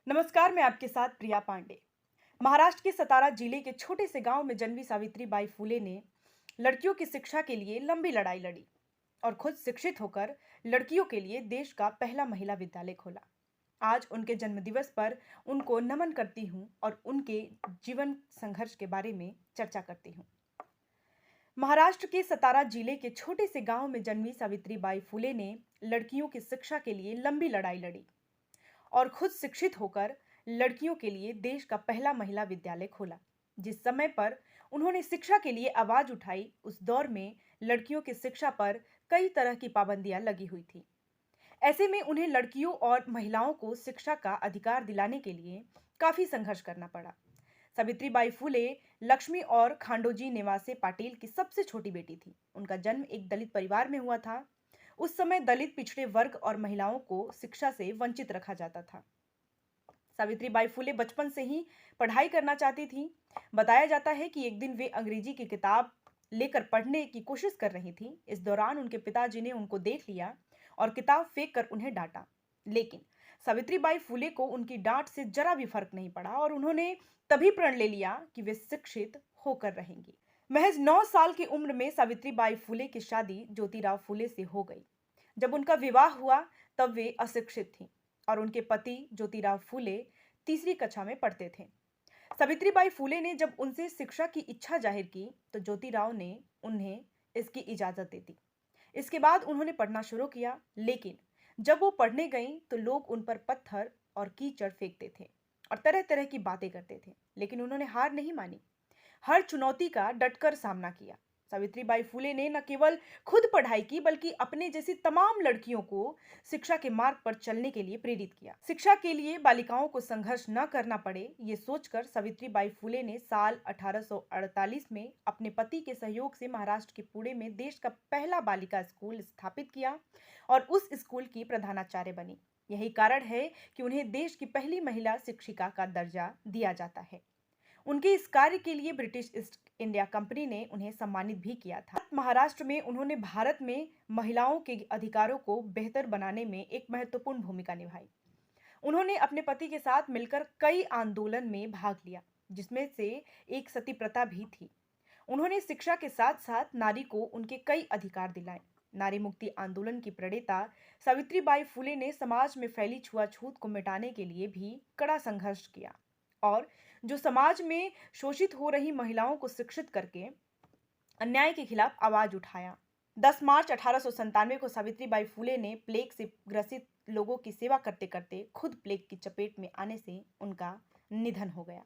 नमस्कार, मैं आपके साथ प्रिया पांडे। महाराष्ट्र के सतारा जिले के छोटे से गांव में जन्मी सावित्रीबाई फुले ने लड़कियों की शिक्षा के लिए लंबी लड़ाई लड़ी और खुद शिक्षित होकर लड़कियों के लिए देश का पहला महिला विद्यालय खोला। आज उनके जन्मदिवस पर उनको नमन करती हूँ और उनके जीवन संघर्ष के बारे में चर्चा करती हूँ। महाराष्ट्र के सतारा जिले के छोटे से गांव में जन्मी सावित्रीबाई फुले ने लड़कियों की शिक्षा के लिए लंबी लड़ाई लड़ी और खुद शिक्षित होकर लड़कियों के लिए देश का पहला महिला विद्यालय खोला। जिस समय पर उन्होंने शिक्षा के लिए आवाज उठाई, उस दौर में लड़कियों की शिक्षा पर कई तरह की पाबंदियां लगी हुई थी। ऐसे में उन्हें लड़कियों और महिलाओं को शिक्षा का अधिकार दिलाने के लिए काफी संघर्ष करना पड़ा। सावित्रीबाई फुले लक्ष्मी और खांडोजी नेवासे पाटिल की सबसे छोटी बेटी थी। उनका जन्म एक दलित परिवार में हुआ था। उस समय दलित पिछड़े वर्ग और महिलाओं को शिक्षा से वंचित रखा जाता था। सावित्रीबाई फुले बचपन से ही पढ़ाई करना चाहती थी। बताया जाता है कि एक दिन वे अंग्रेजी की किताब लेकर पढ़ने की कोशिश कर रही थी। इस दौरान उनके पिताजी ने उनको देख लिया और किताब फेंक कर उन्हें डांटा। लेकिन सावित्रीबाई फुले को उनकी डांट से जरा भी फर्क नहीं पड़ा और उन्होंने तभी प्रण ले लिया कि वे शिक्षित होकर रहेंगी। महज 9 साल की उम्र में सावित्रीबाई फुले की शादी ज्योतिराव फुले से हो गई। जब उनका विवाह हुआ तब वे अशिक्षित थीं और उनके पति ज्योतिराव फुले तीसरी कक्षा में पढ़ते थे। सावित्रीबाई फुले ने जब उनसे शिक्षा की इच्छा जाहिर की तो ज्योतिराव ने उन्हें इसकी इजाजत दे दी। इसके बाद उन्होंने पढ़ना शुरू किया, लेकिन जब वो पढ़ने गईं तो लोग उन पर पत्थर और कीचड़ फेंकते थे और तरह तरह की बातें करते थे। लेकिन उन्होंने हार नहीं मानी, हर चुनौती का डटकर सामना किया। सावित्रीबाई फुले ने न केवल खुद पढ़ाई की बल्कि अपने जैसी तमाम लड़कियों को शिक्षा के मार्ग पर चलने के लिए प्रेरित किया। शिक्षा के लिए बालिकाओं को संघर्ष न करना पड़े, ये सोचकर सावित्रीबाई फुले ने साल 1848 में अपने पति के सहयोग से महाराष्ट्र के पुणे में देश का पहला बालिका स्कूल स्थापित किया और उस स्कूल की प्रधानाचार्य बनी। यही कारण है कि उन्हें देश की पहली महिला शिक्षिका का दर्जा दिया जाता है। उनके इस कार्य के लिए ब्रिटिश ईस्ट इंडिया कंपनी ने उन्हें सम्मानित भी किया था। महाराष्ट्र में उन्होंने भारत में महिलाओं के अधिकारों को बेहतर बनाने में एक महत्वपूर्ण भूमिका निभाई। उन्होंने अपने पति के साथ मिलकर कई आंदोलन में भाग लिया, जिसमें से एक सती प्रथा भी थी। उन्होंने शिक्षा के साथ साथ नारी को उनके कई अधिकार दिलाए। नारी मुक्ति आंदोलन की प्रणेता सावित्रीबाई फुले ने समाज में फैली छुआछूत को मिटाने के लिए भी कड़ा संघर्ष किया और जो समाज में शोषित हो रही महिलाओं को शिक्षित करके अन्याय के खिलाफ आवाज उठाया। 10 मार्च 1897 को सावित्रीबाई फुले ने प्लेग से ग्रसित लोगों की सेवा करते करते खुद प्लेग की चपेट में आने से उनका निधन हो गया।